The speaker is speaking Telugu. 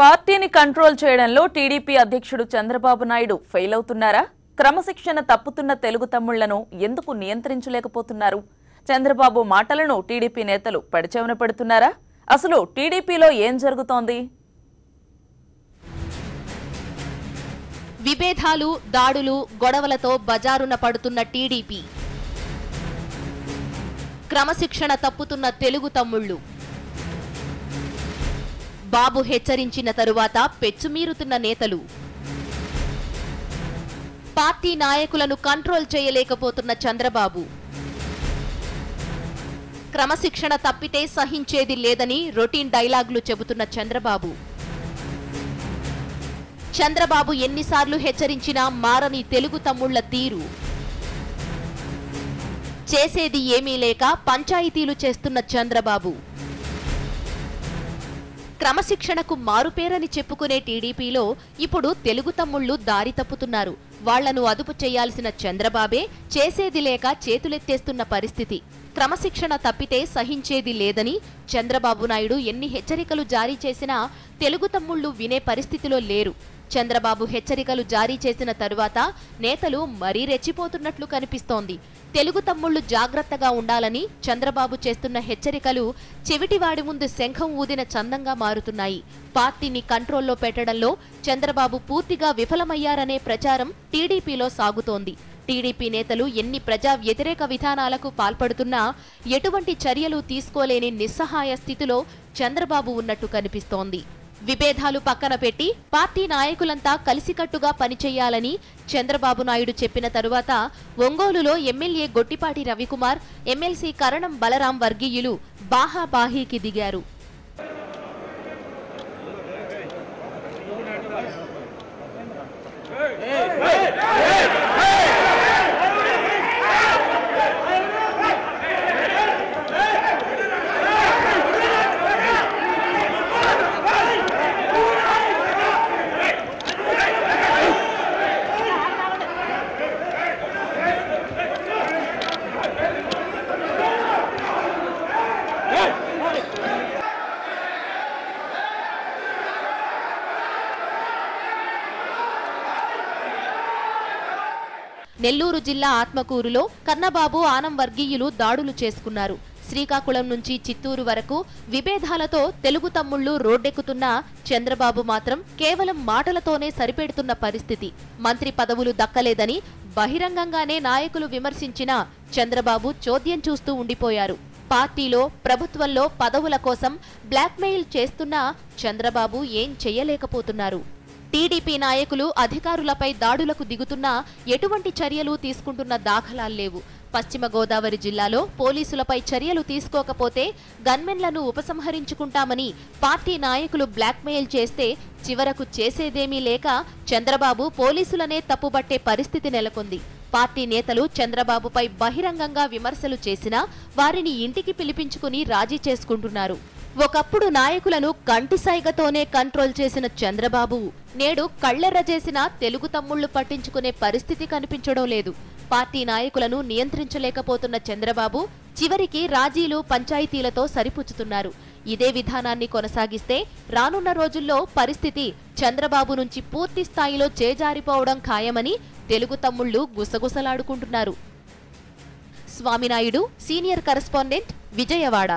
పార్టీని కంట్రోల్ చేయడంలో టీడీపీ అధ్యక్షుడు చంద్రబాబు నాయుడు ఫెయిల్ అవుతున్నారా? క్రమశిక్షణ తప్పుతున్న తెలుగు తమ్ముళ్లను ఎందుకు నియంత్రించలేకపోతున్నారు? చంద్రబాబు మాటలను టీడీపీ నేతలు పడిచెవిన పెడుతున్నారా? అసలు టీడీపీలో ఏం జరుగుతోంది? విభేదాలు, దాడులు, గొడవలతో బజారున పడుతున్న టీడీపీ, క్రమశిక్షణ తప్పుతున్న తెలుగు తమ్ముళ్లు, బాబు హెచ్చరించిన తరువాత పెచ్చుమీరుతున్న నేతలు, పార్టీ నాయకులను కంట్రోల్ చేయలేకపోతున్న చంద్రబాబు, క్రమశిక్షణ తప్పితే సహించేది లేదని రొటీన్ డైలాగులు చెబుతున్న చంద్రబాబు ఎన్నిసార్లు హెచ్చరించినా మారని తెలుగు తమ్ముళ్ల తీరు, చేసేది ఏమీ లేక పంచాయతీలు చేస్తున్న చంద్రబాబు, క్రమశిక్షణకు మారుపేరని చెప్పుకునే టీడీపీలో ఇప్పుడు తెలుగు తమ్ముళ్లు దారి తప్పుతున్నారు. వాళ్లను అదుపు చేయాల్సిన చంద్రబాబే చేసేది లేక చేతులెత్తేస్తున్న పరిస్థితి. క్రమశిక్షణ తప్పితే సహించేది లేదని చంద్రబాబు నాయుడు ఎన్ని హెచ్చరికలు జారీ చేసినా తెలుగు తమ్ముళ్లు వినే పరిస్థితిలో లేరు. చంద్రబాబు హెచ్చరికలు జారీ చేసిన తరువాత నేతలు మరీ రెచ్చిపోతున్నట్లు కనిపిస్తోంది. తెలుగు తమ్ముళ్లు జాగ్రత్తగా ఉండాలని చంద్రబాబు చేస్తున్న హెచ్చరికలు చెవిటివాడి ముందు శంఖం ఊదిన చందంగా మారుతున్నాయి. పార్టీని కంట్రోల్లో పెట్టడంలో చంద్రబాబు పూర్తిగా విఫలమయ్యారనే ప్రచారం టీడీపీలో సాగుతోంది. టీడీపీ నేతలు ఎన్ని ప్రజా వ్యతిరేక విధానాలకు పాల్పడుతున్నా ఎటువంటి చర్యలు తీసుకోలేని నిస్సహాయ స్థితిలో చంద్రబాబు ఉన్నట్టు కనిపిస్తోంది. విభేదాలు పక్కన పెట్టి పార్టీ నాయకులంతా కలిసికట్టుగా పనిచేయాలని చంద్రబాబు నాయుడు చెప్పిన తరువాత ఒంగోలులో ఎమ్మెల్యే గొట్టిపాటి రవికుమార్, ఎమ్మెల్సీ కరణం బలరాం వర్గీయులు బాహాబాహీకి దిగారు. నెల్లూరు జిల్లా ఆత్మకూరులో కన్నబాబు, ఆనం వర్గీయులు దాడులు చేసుకున్నారు. శ్రీకాకుళం నుంచి చిత్తూరు వరకు విభేదాలతో తెలుగు తమ్ముళ్లు రోడ్డెక్కుతున్నా చంద్రబాబు మాత్రం కేవలం మాటలతోనే సరిపెడుతున్న పరిస్థితి. మంత్రి పదవులు దక్కలేదని బహిరంగంగానే నాయకులు విమర్శించినా చంద్రబాబు చోద్యం చూస్తూ ఉండిపోయారు. పార్టీలో, ప్రభుత్వంలో పదవుల కోసం బ్లాక్మెయిల్ చేస్తున్నా చంద్రబాబు ఏం చెయ్యలేకపోతున్నారు. టీడీపీ నాయకులు అధికారులపై దాడులకు దిగుతున్నా ఎటువంటి చర్యలు తీసుకుంటున్న దాఖలాల్లేవు. పశ్చిమ గోదావరి జిల్లాలో పోలీసులపై చర్యలు తీసుకోకపోతే గన్మెన్లను ఉపసంహరించుకుంటామని పార్టీ నాయకులు బ్లాక్మెయిల్ చేస్తే చివరకు చేసేదేమీ లేక చంద్రబాబు పోలీసులనే తప్పుబట్టే పరిస్థితి నెలకొంది. పార్టీ నేతలు చంద్రబాబుపై బహిరంగంగా విమర్శలు చేసినా వారిని ఇంటికి పిలిపించుకుని రాజీ చేసుకుంటున్నారు. ఒకప్పుడు నాయకులను కంటిసైగతోనే కంట్రోల్ చేసిన చంద్రబాబు నేడు కళ్లెర్ర చేసిన తెలుగు తమ్ముళ్లు పట్టించుకునే పరిస్థితి కనిపించడం లేదు. పార్టీ నాయకులను నియంత్రించలేకపోతున్న చంద్రబాబు చివరికి రాజీలు, పంచాయతీలతో సరిపుచ్చుతున్నారు. ఇదే విధానాన్ని కొనసాగిస్తే రానున్న రోజుల్లో పరిస్థితి చంద్రబాబు నుంచి పూర్తి స్థాయిలో చేజారిపోవడం ఖాయమని తెలుగు తమ్ముళ్లు గుసగుసలాడుకుంటున్నారు. Swaminaidu, senior correspondent, Vijayawada.